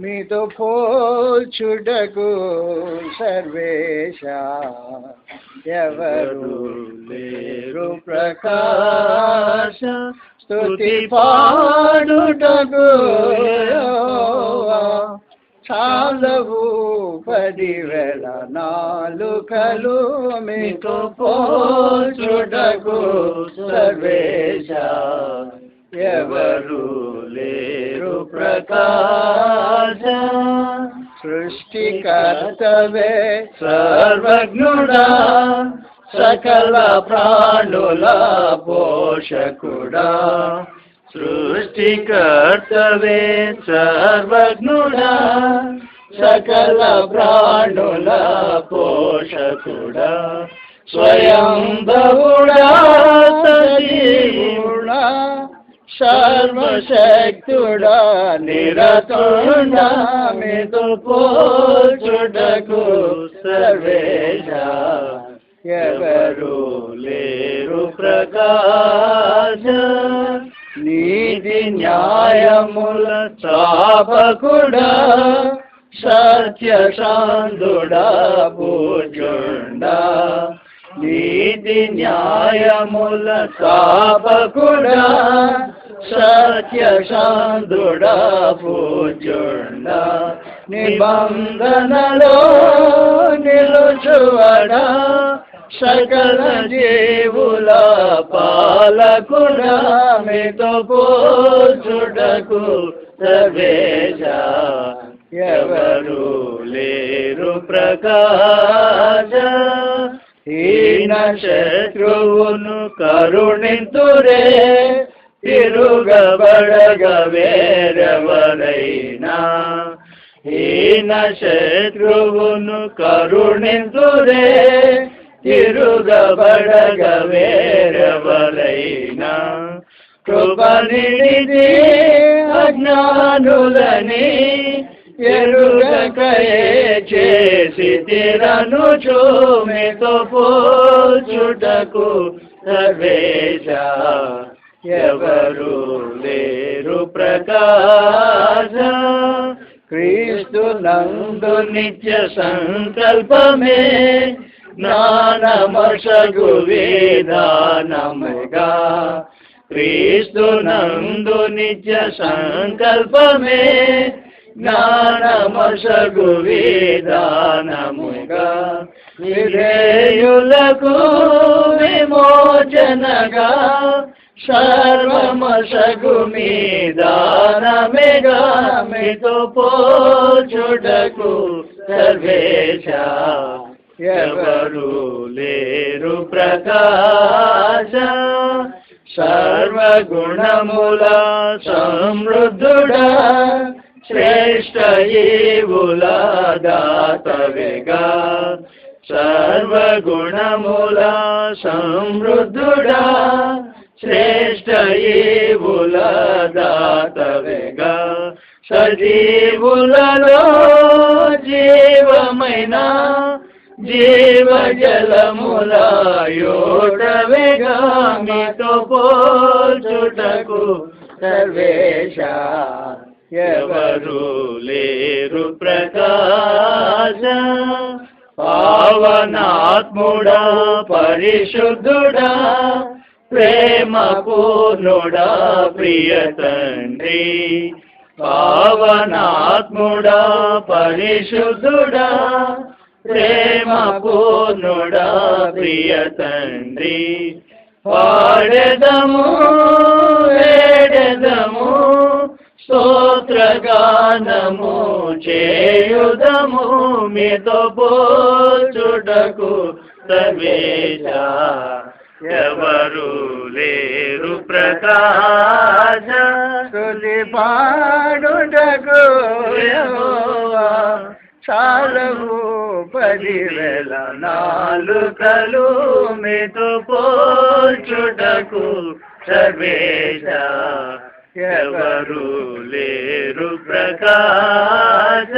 మీతో పోల్చుటకు సర్వేశ ఎవరు లేరు ప్రకాశ స్తుతి పాడుటకు యెహోవా చాలవు 10,000 నాలుకలు మీతో పోల్చుటకు సర్వేశ ఎవరు లేరు ప్రకాశ సృష్టికర్తవే సర్వజ్ఞుడా సకల ప్రాణుల పోషకుడా సృష్టికర్తవే సర్వజ్ఞుడా సకల ప్రాణుల పోషకుడా స్వయంభవుడా సజీవుడా సర్వశక్తుడా నిరతుండా మీతో పోల్చుటకు సర్వేశ ఎవరు లేరు ప్రకాశ నీతి న్యాయముల స్థాపకుడా సత్య శాంతుడా పూజుండా నీతి న్యాయముల స్థాపకుడా సత్య శాంతుడా పూజుండా నిబంధనలో నిలుచువడా సకల జీవుల పాలకుడా మీతో పోల్చుటకు సర్వేశ ఎవరు లేరు ప్రకాశ హీన శత్రువును కరుణింతురే తిరుగబడగ వేరెవరైనా హీన శత్రువును కరుణింతురే తిరుగబడగ వేరెవరైనా కృపనిధి అజ్ఞానులని ఎరుగకయే చేసి తిరను చూమితో పోల్చుటకు సర్వేశ ఎవరు లేరు ప్రకాశ క్రీస్తు నందు నిత్య సంకల్పమే జ్ఞానమసగు విధానముగా క్రీస్తు నందు నిత్య సంకల్పమే జ్ఞానమసగు విధానముగా విధేయులకు విమోచనగా సర్వమసగు మీదానమేగా మీతో పోల్చుటకు సర్వేశ ఎవరు లేరు ప్రకాశ సర్వగుణముల సమృద్ధుడా శ్రేష్ఠ ఈవుల దాతవేగా సర్వగుణముల సమృద్ధుడా శ్రేష్ఠ ఈవుల దాతవేగా సజీవులలో జీవమైన జీవ జలముల యోటవేగా మీతో పోల్చుటకు సర్వేశ ఎవరు లేరు ప్రకాశ పావనాత్ముడా పరిశుద్ధుడా ప్రేమ పూర్ణుడా ప్రియ తండ్రి పావనాత్ముడా పరిశుద్ధుడా ప్రేమ పూర్ణుడా ప్రియ తండ్రి పాడెదము వేడెదము స్తోత్రగానము చేయుదము మీతో పోల్చుటకు సర్వేశ ఎవరు లేరు ప్రకాశ స్తుతి పాడుటకు యెహోవా చాలవు 10,000 నాలుకలు మీతో పోల్చుటకు సర్వేశ ఎవరు లేరు ప్రకాశ